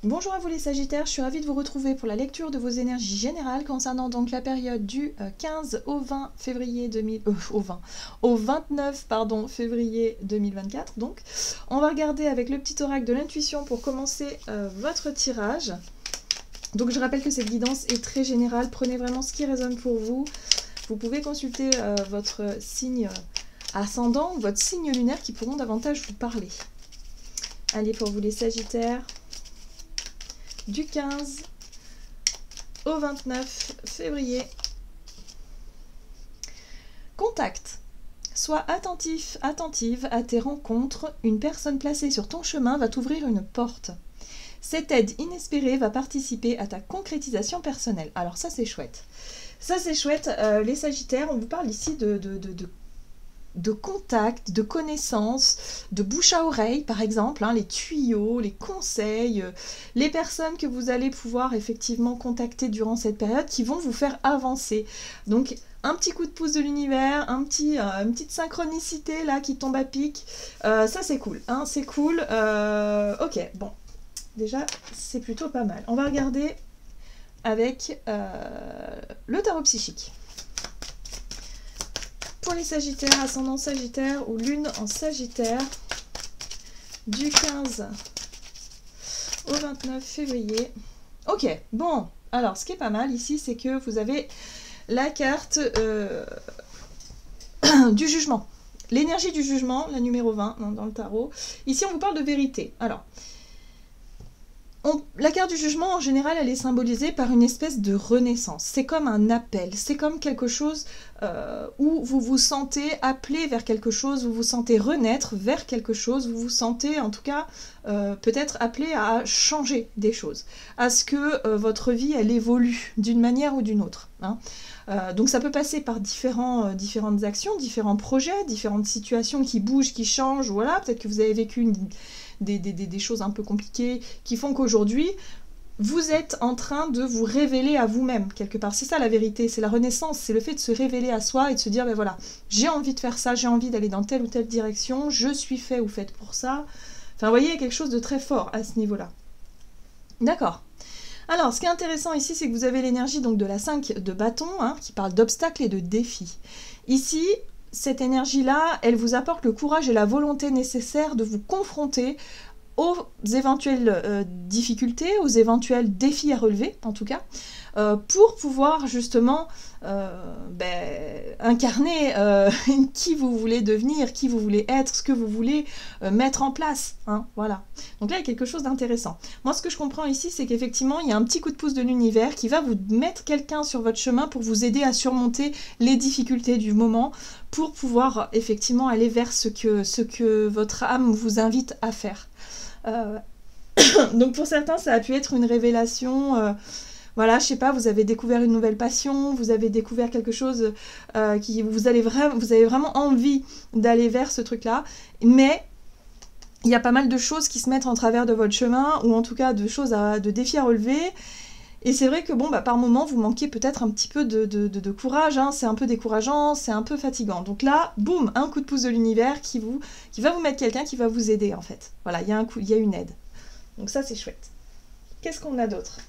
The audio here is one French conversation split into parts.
Bonjour à vous les Sagittaires, je suis ravie de vous retrouver pour la lecture de vos énergies générales concernant donc la période du 15 au 20 février au 29 février 2024. Donc, on va regarder avec le petit oracle de l'intuition pour commencer votre tirage. Donc, je rappelle que cette guidance est très générale, prenez vraiment ce qui résonne pour vous. Vous pouvez consulter votre signe ascendant ou votre signe lunaire qui pourront davantage vous parler. Allez, pour vous les Sagittaires, du 15 au 29 février. Contact. Sois attentif, attentive à tes rencontres. Une personne placée sur ton chemin va t'ouvrir une porte. Cette aide inespérée va participer à ta concrétisation personnelle. Alors ça c'est chouette. Ça c'est chouette. Les Sagittaires, on vous parle ici de contact, de connaissances, de bouche à oreille par exemple, hein, les tuyaux, les conseils, les personnes que vous allez pouvoir effectivement contacter durant cette période qui vont vous faire avancer. Donc un petit coup de pouce de l'univers, une petite synchronicité là qui tombe à pic, ça c'est cool, hein, c'est cool. Ok, bon, déjà c'est plutôt pas mal. On va regarder avec le tarot psychique. Pour les Sagittaires, ascendant Sagittaire ou lune en Sagittaire, du 15 au 29 février. Ok, bon, alors ce qui est pas mal ici, c'est que vous avez la carte du jugement. L'énergie du jugement, la numéro 20 dans le tarot. Ici, on vous parle de vérité. Alors, la carte du jugement, en général, elle est symbolisée par une espèce de renaissance. C'est comme un appel, c'est comme quelque chose où vous vous sentez appelé vers quelque chose, vous vous sentez renaître vers quelque chose, vous vous sentez en tout cas peut-être appelé à changer des choses, à ce que votre vie, elle évolue d'une manière ou d'une autre. Hein. Donc ça peut passer par différentes actions, différents projets, différentes situations qui bougent, qui changent, voilà, peut-être que vous avez vécu des choses un peu compliquées qui font qu'aujourd'hui, vous êtes en train de vous révéler à vous-même, quelque part. C'est ça la vérité, c'est la renaissance, c'est le fait de se révéler à soi et de se dire, ben voilà, j'ai envie de faire ça, j'ai envie d'aller dans telle ou telle direction, je suis fait ou faite pour ça. Enfin, vous voyez, il y a quelque chose de très fort à ce niveau-là. D'accord. Alors, ce qui est intéressant ici, c'est que vous avez l'énergie donc de la 5 de bâton, hein, qui parle d'obstacles et de défis. Ici, cette énergie-là, elle vous apporte le courage et la volonté nécessaires de vous confronter aux éventuelles difficultés, aux éventuels défis à relever, en tout cas, pour pouvoir justement incarner qui vous voulez devenir, qui vous voulez être, ce que vous voulez mettre en place. Hein, voilà. Donc là, il y a quelque chose d'intéressant. Moi, ce que je comprends ici, c'est qu'effectivement, il y a un petit coup de pouce de l'univers qui va vous mettre quelqu'un sur votre chemin pour vous aider à surmonter les difficultés du moment, pour pouvoir effectivement aller vers ce que votre âme vous invite à faire. Donc pour certains, ça a pu être une révélation. Voilà, je sais pas, vous avez découvert une nouvelle passion, vous avez découvert quelque chose qui vous avez vraiment envie d'aller vers ce truc-là, mais il y a pas mal de choses qui se mettent en travers de votre chemin, ou en tout cas de défis à relever. Et c'est vrai que bon, par moment, vous manquez peut-être un petit peu de courage, hein, c'est un peu décourageant, c'est un peu fatigant. Donc là, boum, un coup de pouce de l'univers qui va vous mettre quelqu'un qui va vous aider en fait. Voilà, il y a une aide. Donc ça, c'est chouette. Qu'est-ce qu'on a d'autre?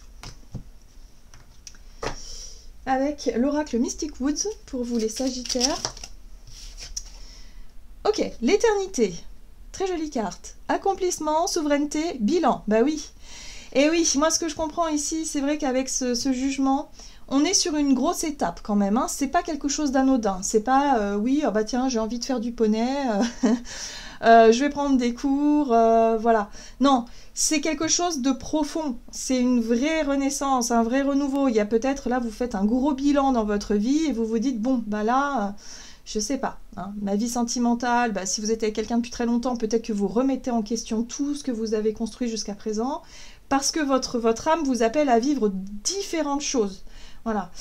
Avec l'oracle Mystic Woods, pour vous les Sagittaires. Ok, l'éternité. Très jolie carte. Accomplissement, souveraineté, bilan. Bah oui. Et oui, moi ce que je comprends ici, c'est vrai qu'avec ce jugement, on est sur une grosse étape quand même. Hein. C'est pas quelque chose d'anodin. C'est pas oui, oh bah tiens, j'ai envie de faire du poney, je vais prendre des cours, voilà. Non, c'est quelque chose de profond. C'est une vraie renaissance, un vrai renouveau. Il y a peut-être là, vous faites un gros bilan dans votre vie et vous vous dites bon, bah là. Je sais pas, hein, ma vie sentimentale, si vous êtes avec quelqu'un depuis très longtemps, peut-être que vous remettez en question tout ce que vous avez construit jusqu'à présent, parce que votre âme vous appelle à vivre différentes choses. Voilà.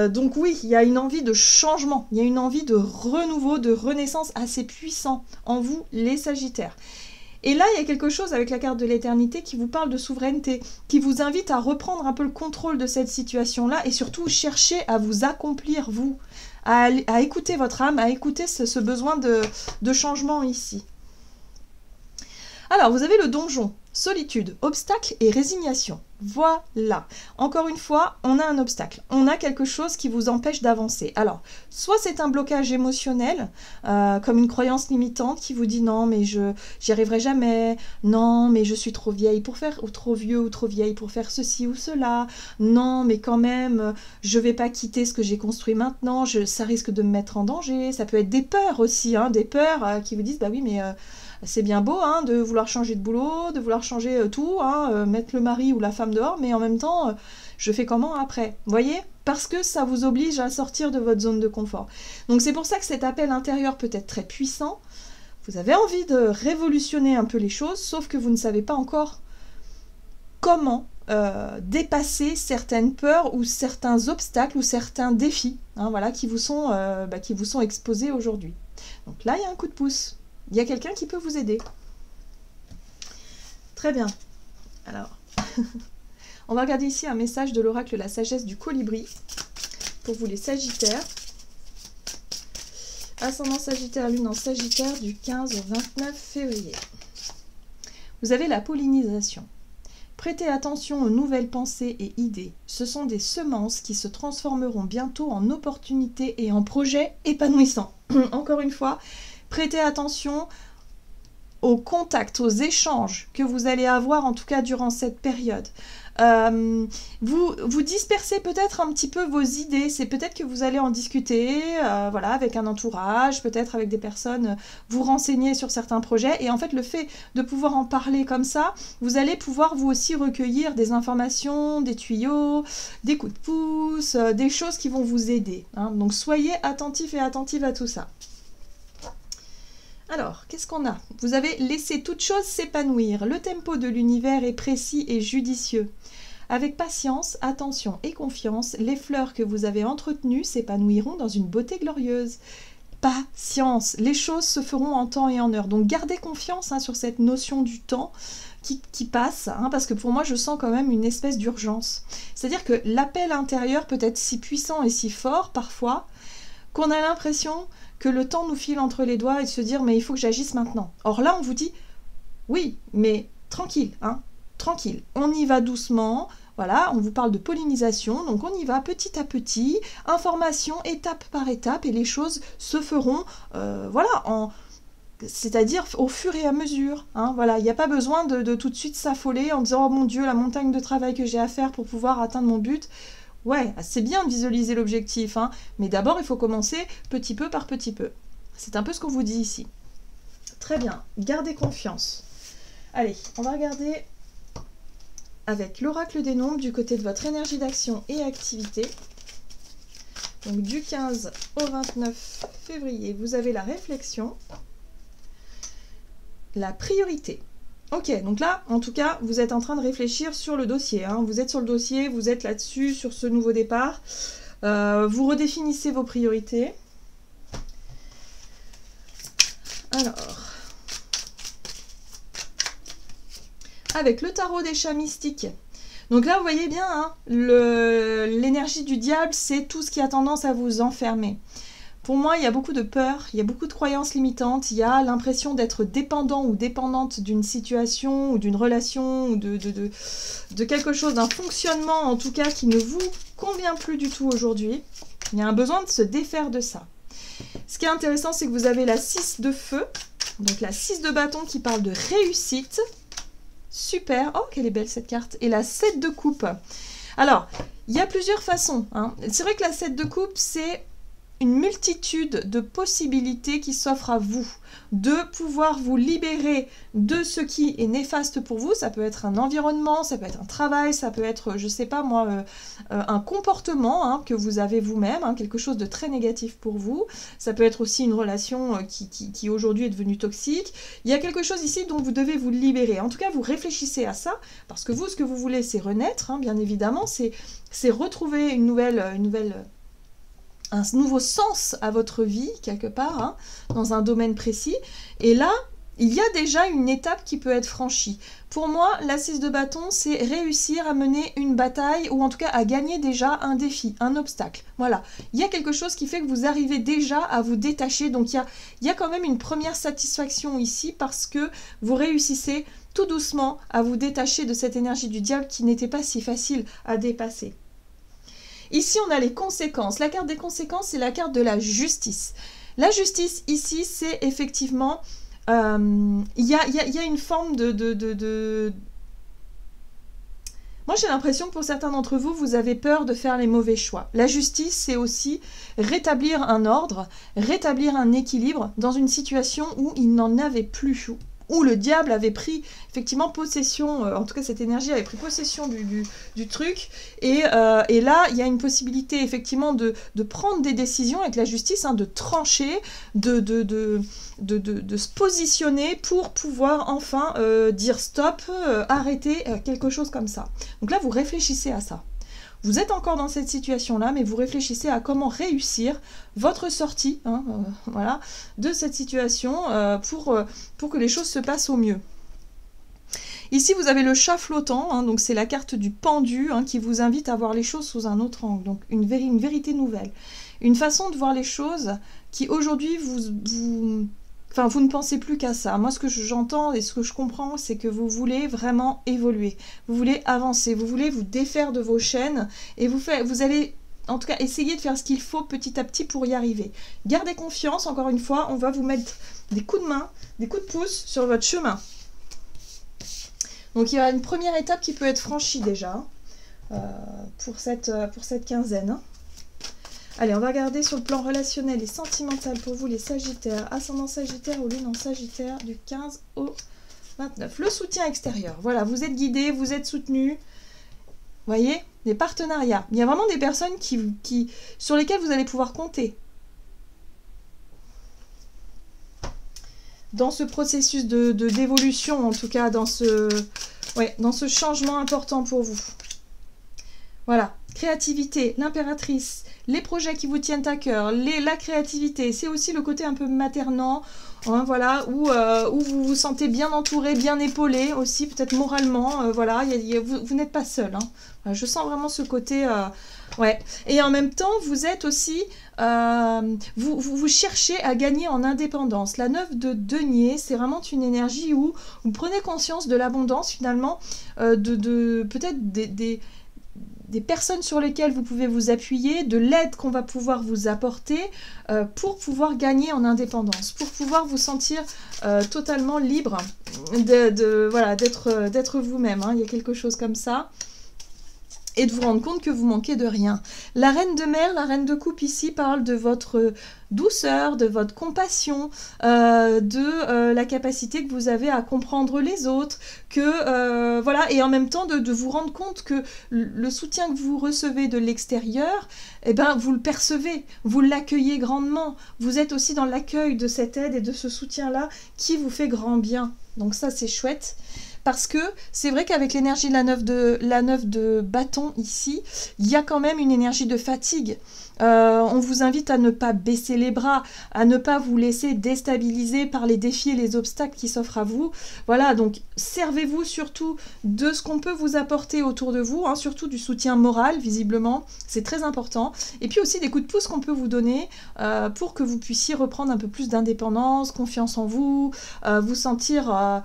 Donc oui, il y a une envie de changement, il y a une envie de renouveau, de renaissance assez puissant en vous, les Sagittaires. Et là, il y a quelque chose avec la carte de l'éternité qui vous parle de souveraineté, qui vous invite à reprendre un peu le contrôle de cette situation-là et surtout chercher à vous accomplir, vous, à écouter votre âme, à écouter ce besoin de changement ici. Alors, vous avez le donjon. Solitude, obstacle et résignation. Voilà. Encore une fois, on a un obstacle. On a quelque chose qui vous empêche d'avancer. Alors, soit c'est un blocage émotionnel, comme une croyance limitante qui vous dit non, mais j'y arriverai jamais. Non, mais je suis trop vieille pour faire, ou trop vieux ou trop vieille pour faire ceci ou cela. Non, mais quand même, je vais pas quitter ce que j'ai construit maintenant. Ça risque de me mettre en danger. Ça peut être des peurs aussi, hein, des peurs qui vous disent bah oui, mais c'est bien beau hein, de vouloir changer de boulot, de vouloir changer tout, hein, mettre le mari ou la femme dehors, mais en même temps, je fais comment après? Vous voyez? Parce que ça vous oblige à sortir de votre zone de confort. Donc c'est pour ça que cet appel intérieur peut être très puissant. Vous avez envie de révolutionner un peu les choses, sauf que vous ne savez pas encore comment dépasser certaines peurs ou certains obstacles ou certains défis hein, voilà, qui vous sont exposés aujourd'hui. Donc là, il y a un coup de pouce. Il y a quelqu'un qui peut vous aider. Très bien. Alors, on va regarder ici un message de l'oracle La Sagesse du Colibri pour vous les Sagittaires. Ascendant Sagittaire, Lune en Sagittaire du 15 au 29 février. Vous avez la pollinisation. Prêtez attention aux nouvelles pensées et idées. Ce sont des semences qui se transformeront bientôt en opportunités et en projets épanouissants. Encore une fois, prêtez attention aux contacts, aux échanges que vous allez avoir, en tout cas durant cette période. Vous dispersez peut-être un petit peu vos idées, c'est peut-être que vous allez en discuter voilà, avec un entourage, peut-être avec des personnes, vous renseigner sur certains projets, et en fait le fait de pouvoir en parler comme ça, vous allez pouvoir vous aussi recueillir des informations, des tuyaux, des coups de pouce, des choses qui vont vous aider. Hein. Donc soyez attentifs et attentives à tout ça. Alors, qu'est-ce qu'on a? Vous avez laissé toute chose s'épanouir. Le tempo de l'univers est précis et judicieux. Avec patience, attention et confiance, les fleurs que vous avez entretenues s'épanouiront dans une beauté glorieuse. Patience, les choses se feront en temps et en heure. Donc gardez confiance hein, sur cette notion du temps qui passe, hein, parce que pour moi je sens quand même une espèce d'urgence. C'est-à-dire que l'appel intérieur peut être si puissant et si fort parfois qu'on a l'impression que le temps nous file entre les doigts et de se dire mais il faut que j'agisse maintenant. Or là on vous dit oui mais tranquille, hein, tranquille, on y va doucement, voilà, on vous parle de pollinisation, donc on y va petit à petit, information étape par étape et les choses se feront voilà, c'est-à-dire au fur et à mesure. Hein, voilà, il n'y a pas besoin de tout de suite s'affoler en disant oh mon Dieu la montagne de travail que j'ai à faire pour pouvoir atteindre mon but. Ouais, c'est bien de visualiser l'objectif, hein, mais d'abord, il faut commencer petit peu par petit peu. C'est un peu ce qu'on vous dit ici. Très bien, gardez confiance. Allez, on va regarder avec l'oracle des nombres du côté de votre énergie d'action et activité. Donc du 15 au 29 février, vous avez la réflexion, la priorité. Ok, donc là, en tout cas, vous êtes en train de réfléchir sur le dossier. Hein. Vous êtes sur le dossier, vous êtes là-dessus, sur ce nouveau départ. Vous redéfinissez vos priorités. Alors, avec le tarot des chats mystiques. Donc là, vous voyez bien, hein, l'énergie du diable, c'est tout ce qui a tendance à vous enfermer. Pour moi, il y a beaucoup de peur, il y a beaucoup de croyances limitantes, il y a l'impression d'être dépendant ou dépendante d'une situation ou d'une relation ou de quelque chose, d'un fonctionnement en tout cas qui ne vous convient plus du tout aujourd'hui. Il y a un besoin de se défaire de ça. Ce qui est intéressant, c'est que vous avez la 6 de feu, donc la 6 de bâton qui parle de réussite. Super, oh quelle est belle cette carte. Et la 7 de coupe. Alors, il y a plusieurs façons. Hein. C'est vrai que la 7 de coupe, c'est une multitude de possibilités qui s'offrent à vous, de pouvoir vous libérer de ce qui est néfaste pour vous. Ça peut être un environnement, ça peut être un travail, ça peut être, je sais pas moi, un comportement hein, que vous avez vous-même, hein, quelque chose de très négatif pour vous. Ça peut être aussi une relation qui aujourd'hui est devenue toxique. Il y a quelque chose ici dont vous devez vous libérer. En tout cas, vous réfléchissez à ça, parce que vous, ce que vous voulez, c'est renaître, hein, bien évidemment, c'est retrouver un nouveau sens à votre vie, quelque part, hein, dans un domaine précis. Et là, il y a déjà une étape qui peut être franchie. Pour moi, la 6 de bâton, c'est réussir à mener une bataille, ou en tout cas à gagner déjà un défi, un obstacle. Voilà, il y a quelque chose qui fait que vous arrivez déjà à vous détacher. Donc il y a quand même une première satisfaction ici, parce que vous réussissez tout doucement à vous détacher de cette énergie du diable qui n'était pas si facile à dépasser. Ici, on a les conséquences. La carte des conséquences, c'est la carte de la justice. La justice, ici, c'est effectivement... Il y a une forme de... Moi, j'ai l'impression que pour certains d'entre vous, vous avez peur de faire les mauvais choix. La justice, c'est aussi rétablir un ordre, rétablir un équilibre dans une situation où il n'en avait plus, où le diable avait pris effectivement possession, en tout cas cette énergie avait pris possession du truc, et là il y a une possibilité effectivement de prendre des décisions avec la justice, hein, de trancher, de se positionner pour pouvoir enfin dire stop, arrêter, quelque chose comme ça. Donc là vous réfléchissez à ça. Vous êtes encore dans cette situation-là, mais vous réfléchissez à comment réussir votre sortie, hein, voilà, de cette situation pour que les choses se passent au mieux. Ici, vous avez le chat flottant, hein, donc c'est la carte du pendu, hein, qui vous invite à voir les choses sous un autre angle, donc une vérité nouvelle. Une façon de voir les choses qui aujourd'hui vous ne pensez plus qu'à ça. Moi, ce que j'entends et ce que je comprends, c'est que vous voulez vraiment évoluer. Vous voulez avancer. Vous voulez vous défaire de vos chaînes. Et vous allez, en tout cas, essayer de faire ce qu'il faut petit à petit pour y arriver. Gardez confiance. Encore une fois, on va vous mettre des coups de main, des coups de pouce sur votre chemin. Donc, il y a une première étape qui peut être franchie déjà pour cette quinzaine. Hein. Allez, on va regarder sur le plan relationnel et sentimental pour vous les Sagittaires, ascendant Sagittaire ou lune en Sagittaire du 15 au 29. Le soutien extérieur, voilà, vous êtes guidés, vous êtes soutenus. Vous voyez, des partenariats. Il y a vraiment des personnes sur lesquelles vous allez pouvoir compter. Dans ce processus d'évolution, en tout cas, dans ce changement important pour vous. Voilà, créativité, l'impératrice, les projets qui vous tiennent à cœur, la créativité, c'est aussi le côté un peu maternant, hein, voilà, où vous vous sentez bien entouré, bien épaulé aussi, peut-être moralement, voilà, vous n'êtes pas seul. Hein. Voilà, je sens vraiment ce côté, ouais. Et en même temps, vous êtes aussi, vous cherchez à gagner en indépendance. La 9 de denier, c'est vraiment une énergie où vous prenez conscience de l'abondance finalement, peut-être des personnes sur lesquelles vous pouvez vous appuyer, de l'aide qu'on va pouvoir vous apporter pour pouvoir gagner en indépendance, pour pouvoir vous sentir totalement libre voilà, d'être vous-même. Hein. Il y a quelque chose comme ça. Et de vous rendre compte que vous manquez de rien. La reine de mer, la reine de coupe ici parle de votre douceur, de votre compassion, de la capacité que vous avez à comprendre les autres, que voilà, et en même temps de vous rendre compte que le soutien que vous recevez de l'extérieur, eh ben vous le percevez, vous l'accueillez grandement. Vous êtes aussi dans l'accueil de cette aide et de ce soutien-là qui vous fait grand bien. Donc ça c'est chouette. Parce que c'est vrai qu'avec l'énergie de la 9 de bâton ici, il y a quand même une énergie de fatigue. On vous invite à ne pas baisser les bras, à ne pas vous laisser déstabiliser par les défis et les obstacles qui s'offrent à vous. Voilà, donc servez-vous surtout de ce qu'on peut vous apporter autour de vous, hein, surtout du soutien moral, visiblement, c'est très important. Et puis aussi des coups de pouce qu'on peut vous donner pour que vous puissiez reprendre un peu plus d'indépendance, confiance en vous, vous sentir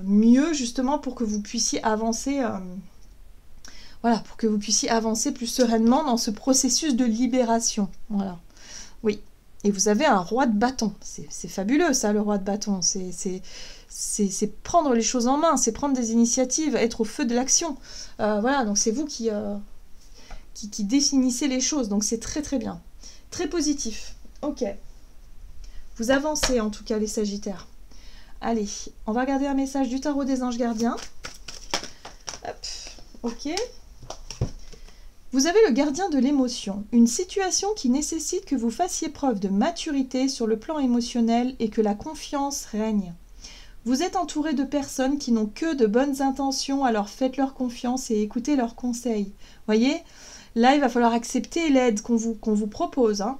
mieux justement pour que vous puissiez avancer... Voilà, pour que vous puissiez avancer plus sereinement dans ce processus de libération. Voilà. Oui. Et vous avez un roi de bâton. C'est fabuleux, ça, le roi de bâton. C'est prendre les choses en main, c'est prendre des initiatives, être au feu de l'action. Voilà, donc c'est vous qui définissez les choses. Donc c'est très très bien. Très positif. Ok. Vous avancez en tout cas, les Sagittaires. Allez, on va regarder un message du tarot des anges gardiens. Hop. Ok. Vous avez le gardien de l'émotion, une situation qui nécessite que vous fassiez preuve de maturité sur le plan émotionnel et que la confiance règne. Vous êtes entouré de personnes qui n'ont que de bonnes intentions, alors faites-leur confiance et écoutez leurs conseils. Voyez, là il va falloir accepter l'aide qu'on vous propose. Hein.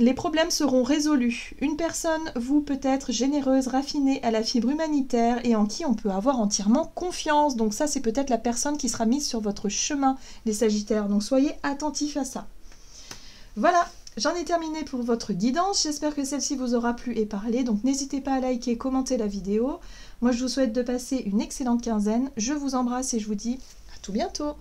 Les problèmes seront résolus. Une personne, vous peut-être généreuse, raffinée, à la fibre humanitaire et en qui on peut avoir entièrement confiance. Donc ça, c'est peut-être la personne qui sera mise sur votre chemin, les Sagittaires. Donc soyez attentifs à ça. Voilà, j'en ai terminé pour votre guidance. J'espère que celle-ci vous aura plu et parlé. Donc n'hésitez pas à liker, commenter la vidéo. Moi, je vous souhaite de passer une excellente quinzaine. Je vous embrasse et je vous dis à tout bientôt.